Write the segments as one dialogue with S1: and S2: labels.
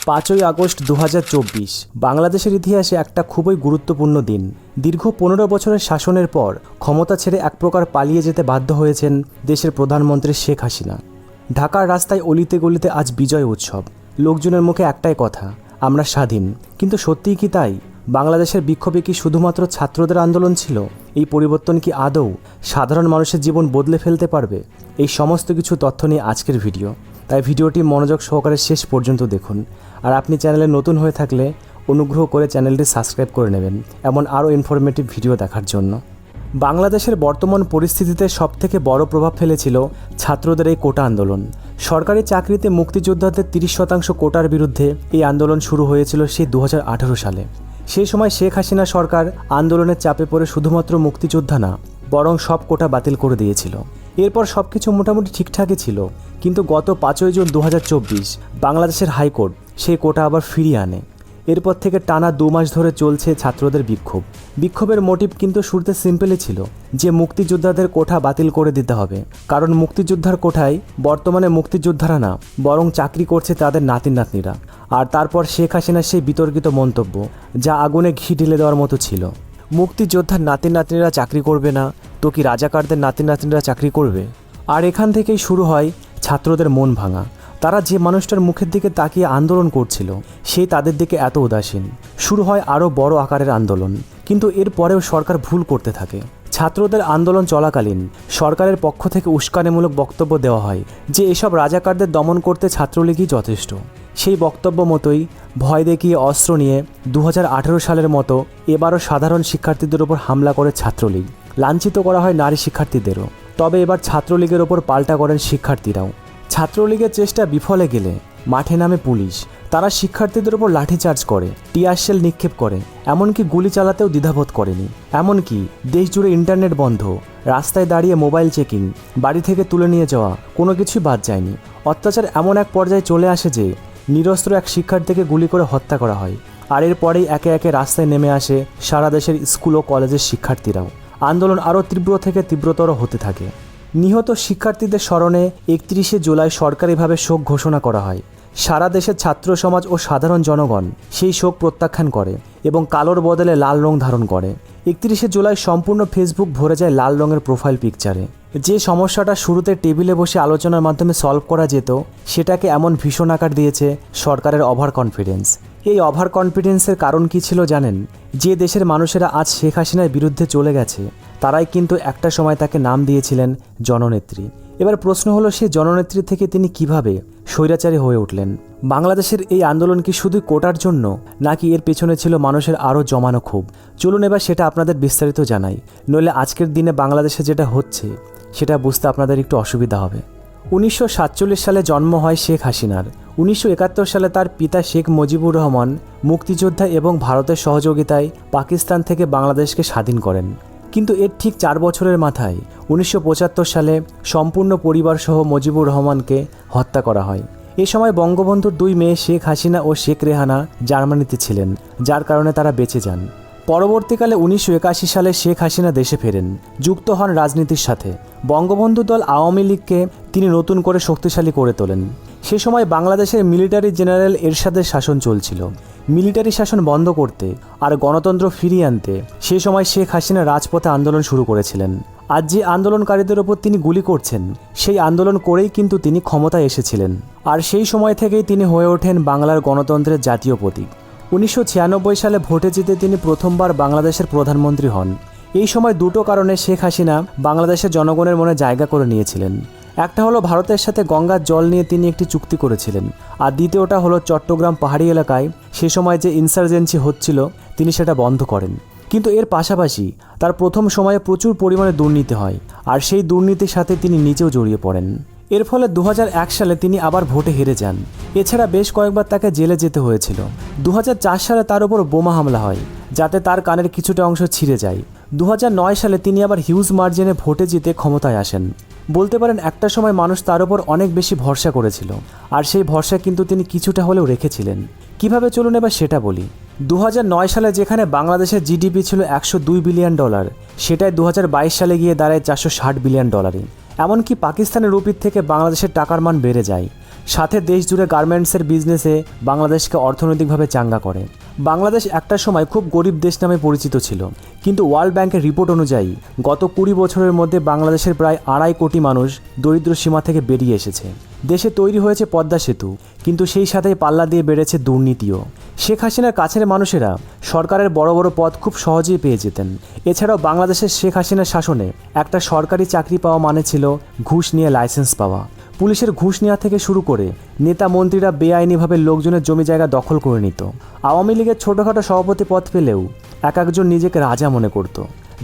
S1: 5ই August 2024 বাংলাদেশের ইতিহাসে একটা খুবই গুরুত্বপূর্ণ দিন। দীর্ঘ 15 বছরের শাসনের পর ক্ষমতা ছেড়ে এক প্রকার পালিয়ে যেতে বাধ্য হয়েছেন দেশের প্রধানমন্ত্রী শেখ হাসিনা। ঢাকার রাস্তায় অলিতে গলিতে আজ বিজয় উৎসব। লোকজনের মুখে একটাই কথা, আমরা স্বাধীন। কিন্তু সত্যিই কি তাই? বাংলাদেশের বিক্ষোভে কি শুধুমাত্র ছাত্রদের আন্দোলন ছিল? এই পরিবর্তন কি আদৌ সাধারণ মানুষের জীবন বদলে ফেলতে পারবে? এই সমস্ত কিছু তথ্য নিয়ে আজকের ভিডিও, তাই ভিডিওটি মনোযোগ সহকারে শেষ পর্যন্ত দেখুন। আর আপনি চ্যানেলে নতুন হয়ে থাকলে অনুগ্রহ করে চ্যানেলটি সাবস্ক্রাইব করে নেবেন এমন আরও ইনফরমেটিভ ভিডিও দেখার জন্য। বাংলাদেশের বর্তমান পরিস্থিতিতে সবথেকে বড় প্রভাব ফেলেছিল ছাত্রদের এই কোটা আন্দোলন। সরকারি চাকরিতে মুক্তিযোদ্ধাদের 30% কোটার বিরুদ্ধে এই আন্দোলন শুরু হয়েছিল সেই 2018 সালে। সেই সময় শেখ হাসিনা সরকার আন্দোলনের চাপে পড়ে শুধুমাত্র মুক্তিযোদ্ধা না, বরং সব কোটা বাতিল করে দিয়েছিল। এরপর সব কিছু মোটামুটি ঠিকঠাকই ছিল, কিন্তু গত 5ই জুন 2024 বাংলাদেশের হাইকোর্ট সেই কোটা আবার ফিরিয়ে আনে। এরপর থেকে টানা 2 মাস ধরে চলছে ছাত্রদের বিক্ষোভ। বিক্ষোভের মোটিভ কিন্তু শুরুতে সিম্পলই ছিল যে মুক্তিযোদ্ধাদের কোঠা বাতিল করে দিতে হবে, কারণ মুক্তিযোদ্ধার কোঠায় বর্তমানে মুক্তিযোদ্ধারা না, বরং চাকরি করছে তাদের নাতি নাতনিরা। আর তারপর শেখ হাসিনার সেই বিতর্কিত মন্তব্য, যা আগুনে ঘি ঢেলে দেওয়ার মতো ছিল। মুক্তিযোদ্ধার নাতি নাতনিরা চাকরি করবে না তো কি রাজাকারদের নাতি নাতনিরা চাকরি করবে? আর এখান থেকেই শুরু হয় ছাত্রদের মন ভাঙা। তারা যে মানুষটার মুখের দিকে তাকিয়ে আন্দোলন করছিল, সেই তাদের দিকে এত উদাসীন। শুরু হয় আরও বড় আকারের আন্দোলন, কিন্তু এরপরেও সরকার ভুল করতে থাকে। ছাত্রদের আন্দোলন চলাকালীন সরকারের পক্ষ থেকে উস্কানিমূলক বক্তব্য দেওয়া হয় যে এসব রাজাকারদের দমন করতে ছাত্রলীগই যথেষ্ট। সেই বক্তব্য মতোই ভয় দেখিয়ে অস্ত্র নিয়ে 2018 সালের মতো এবারও সাধারণ শিক্ষার্থীদের ওপর হামলা করে ছাত্রলীগ। লাঞ্ছিত করা হয় নারী শিক্ষার্থীদেরও। তবে এবার ছাত্রলীগের ওপর পাল্টা করেন শিক্ষার্থীরাও। ছাত্রলীগের চেষ্টা বিফলে গেলে মাঠে নামে পুলিশ। তারা শিক্ষার্থীদের ওপর লাঠিচার্জ করে, টিয়ারশেল নিক্ষেপ করে, এমনকি গুলি চালাতেও দ্বিধাবোধ করেনি। এমনকি দেশ জুড়ে ইন্টারনেট বন্ধ, রাস্তায় দাঁড়িয়ে মোবাইল চেকিং, বাড়ি থেকে তুলে নিয়ে যাওয়া, কোনো কিছুই বাদ যায়নি। অত্যাচার এমন এক পর্যায়ে চলে আসে যে নিরস্ত্র এক শিক্ষার্থীকে গুলি করে হত্যা করা হয়। আর এরপরেই একে একে রাস্তায় নেমে আসে সারা দেশের স্কুল ও কলেজের শিক্ষার্থীরাও। আন্দোলন আরও তীব্র থেকে তীব্রতর হতে থাকে। নিহত শিক্ষার্থীদের স্মরণে 31শে জুলাই সরকারিভাবে শোক ঘোষণা করা হয়। সারা দেশের ছাত্র সমাজ ও সাধারণ জনগণ সেই শোক প্রত্যাখ্যান করে এবং কালোর বদলে লাল রং ধারণ করে। 31শে জুলাই সম্পূর্ণ ফেসবুক ভরে যায় লাল রঙের প্রোফাইল পিকচারে। যে সমস্যাটা শুরুতে টেবিলে বসে আলোচনার মাধ্যমে সলভ করা যেত, সেটাকে এমন ভীষণ আকার দিয়েছে সরকারের ওভার কনফিডেন্স। এই ওভার কনফিডেন্সের কারণ কি ছিল জানেন? যে দেশের মানুষেরা আজ শেখ হাসিনার বিরুদ্ধে চলে গেছে, তারাই কিন্তু একটা সময় তাকে নাম দিয়েছিলেন জননেত্রী। এবার প্রশ্ন হলো, সেই জননেত্রী থেকে তিনি কিভাবে স্বৈরাচারী হয়ে উঠলেন? বাংলাদেশের এই আন্দোলন কি শুধু কোটার জন্য, নাকি এর পেছনে ছিল মানুষের আরও জমানো ক্ষোভ? চলুন এবার সেটা আপনাদের বিস্তারিত জানাই, নইলে আজকের দিনে বাংলাদেশে যেটা হচ্ছে সেটা বুঝতে আপনাদের একটু অসুবিধা হবে। 1947 সালে জন্ম হয় শেখ হাসিনার। 1971 সালে তার পিতা শেখ মুজিবুর রহমান মুক্তিযোদ্ধা এবং ভারতের সহযোগিতায় পাকিস্তান থেকে বাংলাদেশকে স্বাধীন করেন। কিন্তু এর ঠিক 4 বছরের মাথায় 1975 সালে সম্পূর্ণ পরিবারসহ মুজিবুর রহমানকে হত্যা করা হয়। এ সময় বঙ্গবন্ধুর 2 মেয়ে শেখ হাসিনা ও শেখ রেহানা জার্মানিতে ছিলেন, যার কারণে তারা বেঁচে যান। পরবর্তীকালে 1981 সালে শেখ হাসিনা দেশে ফেরেন, যুক্ত হন রাজনীতির সাথে। বঙ্গবন্ধু দল আওয়ামী লীগকে তিনি নতুন করে শক্তিশালী করে তোলেন। সে সময় বাংলাদেশের মিলিটারি জেনারেল এরশাদের শাসন চলছিল। মিলিটারি শাসন বন্ধ করতে আর গণতন্ত্র ফিরিয়ে আনতে সে সময় শেখ হাসিনা রাজপথে আন্দোলন শুরু করেছিলেন। আজ যে আন্দোলনকারীদের ওপর তিনি গুলি করছেন, সেই আন্দোলন করেই কিন্তু তিনি ক্ষমতায় এসেছিলেন। আর সেই সময় থেকেই তিনি হয়ে ওঠেন বাংলার গণতন্ত্রের জাতীয় প্রতীক। 1996 সালে ভোটে জিতে তিনি প্রথমবার বাংলাদেশের প্রধানমন্ত্রী হন। এই সময় দুটো কারণে শেখ হাসিনা বাংলাদেশের জনগণের মনে জায়গা করে নিয়েছিলেন। একটা হলো ভারতের সাথে গঙ্গার জল নিয়ে তিনি একটি চুক্তি করেছিলেন, আর দ্বিতীয়টা হলো চট্টগ্রাম পাহাড়ি এলাকায় সে সময় যে ইনসার্জেন্সি হচ্ছিল, তিনি সেটা বন্ধ করেন। কিন্তু এর পাশাপাশি তার প্রথম সময়ে প্রচুর পরিমাণে দুর্নীতি হয়, আর সেই দুর্নীতির সাথে তিনি নিজেও জড়িয়ে পড়েন। এর ফলে 2001 সালে তিনি আবার ভোটে হেরে যান। এছাড়া বেশ কয়েকবার তাকে জেলে যেতে হয়েছিল। 2004 সালে তার উপর বোমা হামলা হয়, যাতে তার কানের কিছুটা অংশ ছিঁড়ে যায়। 2009 সালে তিনি আবার হিউজ মার্জিনে ভোটে জিতে ক্ষমতায় আসেন। বলতে পারেন একটা সময় মানুষ তার উপর অনেক বেশি ভরসা করেছিল, আর সেই ভরসা কিন্তু তিনি কিছুটা হলেও রেখেছিলেন। কিভাবে, চলুন এবার সেটা বলি। 2009 সালে যেখানে বাংলাদেশের জিডিপি ছিল $102 বিলিয়ন, সেটাই 2022 সালে গিয়ে দাঁড়ায় $460 বিলিয়ন। এমনকি পাকিস্তানের রুপির থেকে বাংলাদেশের টাকার মান বেড়ে যায়। সাথে দেশ জুড়ে গার্মেন্টসের বিজনেসে বাংলাদেশকে অর্থনৈতিকভাবে চাঙ্গা করে। বাংলাদেশ একটা সময় খুব গরিব দেশ নামে পরিচিত ছিল, কিন্তু ওয়ার্ল্ড ব্যাংকের রিপোর্ট অনুযায়ী গত 20 বছরের মধ্যে বাংলাদেশের প্রায় 2.5 কোটি মানুষ দরিদ্র সীমা থেকে বেরিয়ে এসেছে। দেশে তৈরি হয়েছে পদ্মা সেতু, কিন্তু সেই সাথেই পাল্লা দিয়ে বেড়েছে দুর্নীতিও। শেখ হাসিনার কাছের মানুষেরা সরকারের বড় বড় পদ খুব সহজেই পেয়ে যেতেন। এছাড়াও বাংলাদেশের শেখ হাসিনার শাসনে একটা সরকারি চাকরি পাওয়া মানে ছিল ঘুষ নিয়ে লাইসেন্স পাওয়া। পুলিশের ঘুষ নেওয়া থেকে শুরু করে নেতা মন্ত্রীরা বেআইনিভাবে লোকজনের জমি জায়গা দখল করে নিত। আওয়ামী লীগের ছোটোখাটো সভাপতি পদ পেলেও এক একজন নিজেকে রাজা মনে করত,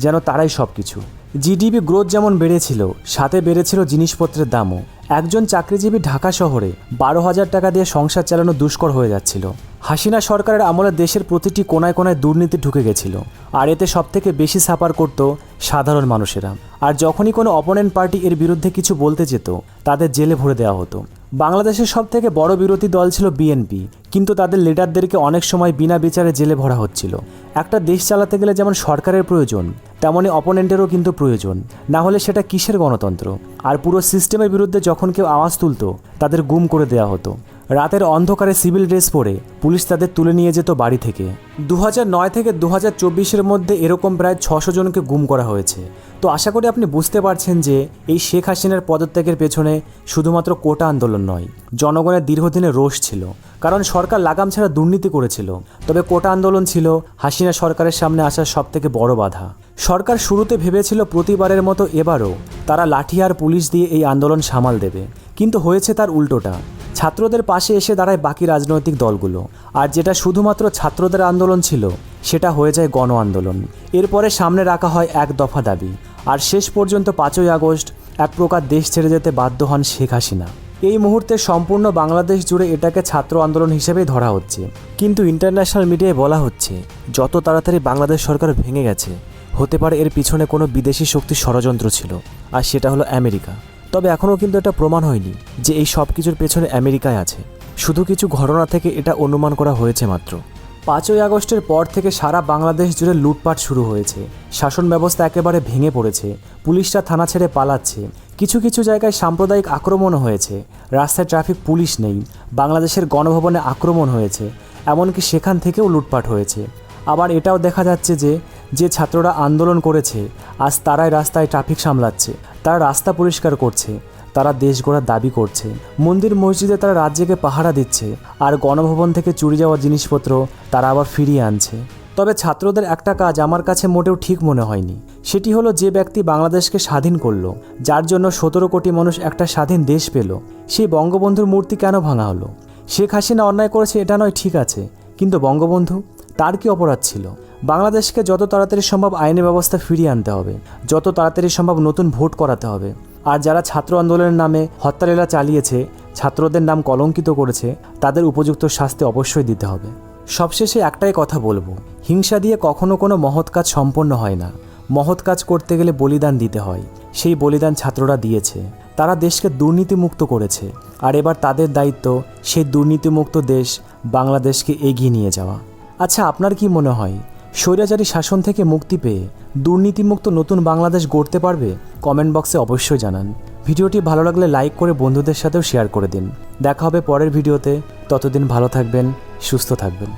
S1: যেন তারাই সব কিছু। জিডিপি গ্রোথ যেমন বেড়েছিল, সাথে বেড়েছিল জিনিসপত্রের দামও। একজন চাকরিজীবী ঢাকা শহরে 12,000 টাকা দিয়ে সংসার চালানো দুষ্কর হয়ে যাচ্ছিল। হাসিনা সরকারের আমলে দেশের প্রতিটি কোনায় কোনায় দুর্নীতি ঢুকে গেছিল, আর এতে সবথেকে বেশি সাফার করত সাধারণ মানুষেরা। আর যখনই কোনো অপোনেন্ট পার্টি এর বিরুদ্ধে কিছু বলতে যেত, তাদের জেলে ভরে দেওয়া হতো। বাংলাদেশের সবথেকে বড় বিরোধী দল ছিল বিএনপি, কিন্তু তাদের লিডারদেরকে অনেক সময় বিনা বিচারে জেলে ভরা হচ্ছিল। একটা দেশ চালাতে গেলে যেমন সরকারের প্রয়োজন, তেমনই অপোনেন্টেরও কিন্তু প্রয়োজন, না হলে সেটা কিসের গণতন্ত্র। আর পুরো সিস্টেমের বিরুদ্ধে যখন কেউ আওয়াজ তুলত, তাদের গুম করে দেওয়া হতো। রাতের অন্ধকারে সিভিল ড্রেস পরে পুলিশ তাদের তুলে নিয়ে যেত বাড়ি থেকে। 2009 থেকে 2024-এর মধ্যে এরকম প্রায় 600 জনকে গুম করা হয়েছে। তো আশা করি আপনি বুঝতে পারছেন যে এই শেখ হাসিনার পদত্যাগের পেছনে শুধুমাত্র কোটা আন্দোলন নয়, জনগণের দীর্ঘদিনের রোষ ছিল। কারণ সরকার লাগাম ছাড়া দুর্নীতি করেছিল। তবে কোটা আন্দোলন ছিল হাসিনা সরকারের সামনে আসার সবথেকে বড় বাধা। সরকার শুরুতে ভেবেছিল প্রতিবারের মতো এবারও তারা লাঠি আর পুলিশ দিয়ে এই আন্দোলন সামাল দেবে, কিন্তু হয়েছে তার উল্টোটা। ছাত্রদের পাশে এসে দাঁড়ায় বাকি রাজনৈতিক দলগুলো, আর যেটা শুধুমাত্র ছাত্রদের আন্দোলন ছিল, সেটা হয়ে যায় গণ আন্দোলন। এরপরে সামনে রাখা হয় 1 দফা দাবি, আর শেষ পর্যন্ত 5ই আগস্ট এক প্রকার দেশ ছেড়ে যেতে বাধ্য হন শেখ হাসিনা। এই মুহূর্তে সম্পূর্ণ বাংলাদেশ জুড়ে এটাকে ছাত্র আন্দোলন হিসেবেই ধরা হচ্ছে, কিন্তু ইন্টারন্যাশনাল মিডিয়ায় বলা হচ্ছে যত তাড়াতাড়ি বাংলাদেশ সরকার ভেঙে গেছে, হতে পারে এর পিছনে কোনো বিদেশি শক্তির ষড়যন্ত্র ছিল, আর সেটা হলো আমেরিকা। তবে এখনও কিন্তু এটা প্রমাণ হয়নি যে এই সব কিছুর পেছনে আমেরিকায় আছে। শুধু কিছু ঘটনা থেকে এটা অনুমান করা হয়েছে মাত্র। 5ই আগস্টের পর থেকে সারা বাংলাদেশ জুড়ে লুটপাট শুরু হয়েছে। শাসন ব্যবস্থা একেবারে ভেঙে পড়েছে। পুলিশরা থানা ছেড়ে পালাচ্ছে। কিছু কিছু জায়গায় সাম্প্রদায়িক আক্রমণও হয়েছে। রাস্তায় ট্রাফিক পুলিশ নেই। বাংলাদেশের গণভবনে আক্রমণ হয়েছে। এমনকি সেখান থেকেও লুটপাট হয়েছে। আবার এটাও দেখা যাচ্ছে যে ছাত্ররা আন্দোলন করেছে, আজ তারাই রাস্তায় ট্রাফিক সামলাচ্ছে, তারা রাস্তা পরিষ্কার করছে, তারা দেশ গড়ার দাবি করছে, মন্দির মসজিদে তারা রাত জেগে পাহারা দিচ্ছে, আর গণভবন থেকে চুরি যাওয়া জিনিসপত্র তারা আবার ফিরিয়ে আনছে। তবে ছাত্রদের একটা কাজ আমার কাছে মোটেও ঠিক মনে হয়নি। সেটি হলো, যে ব্যক্তি বাংলাদেশকে স্বাধীন করলো, যার জন্য 17 কোটি মানুষ একটা স্বাধীন দেশ পেল, সেই বঙ্গবন্ধুর মূর্তি কেন ভাঙা হলো? শেখ হাসিনা অন্যায় করেছে এটা নয়, ঠিক আছে, কিন্তু বঙ্গবন্ধু, তার কি অপরাধ ছিল? বাংলাদেশকে যত তাড়াতাড়ি সম্ভব আইনি ব্যবস্থা ফিরিয়ে আনতে হবে, যত তাড়াতাড়ি সম্ভব নতুন ভোট করাতে হবে। আর যারা ছাত্র আন্দোলনের নামে হত্যালীলা চালিয়েছে, ছাত্রদের নাম কলঙ্কিত করেছে, তাদের উপযুক্ত শাস্তি অবশ্যই দিতে হবে। সবশেষে একটাই কথা বলবো, হিংসা দিয়ে কখনো কোনো মহৎ কাজ সম্পন্ন হয় না। মহৎ কাজ করতে গেলে বলিদান দিতে হয়। সেই বলিদান ছাত্ররা দিয়েছে। তারা দেশকে দুর্নীতিমুক্ত করেছে, আর এবার তাদের দায়িত্ব সেই দুর্নীতিমুক্ত দেশ বাংলাদেশকে এগিয়ে নিয়ে যাওয়া। আচ্ছা, আপনার কি মনে হয় স্বৈরাচারী শাসন থেকে মুক্তি পেয়ে দুর্নীতিমুক্ত নতুন বাংলাদেশ গড়তে পারবে? কমেন্ট বক্সে অবশ্যই জানান। ভিডিওটি ভালো লাগলে লাইক করে বন্ধুদের সাথেও শেয়ার করে দিন। দেখা হবে পরের ভিডিওতে। ততদিন ভালো থাকবেন, সুস্থ থাকবেন।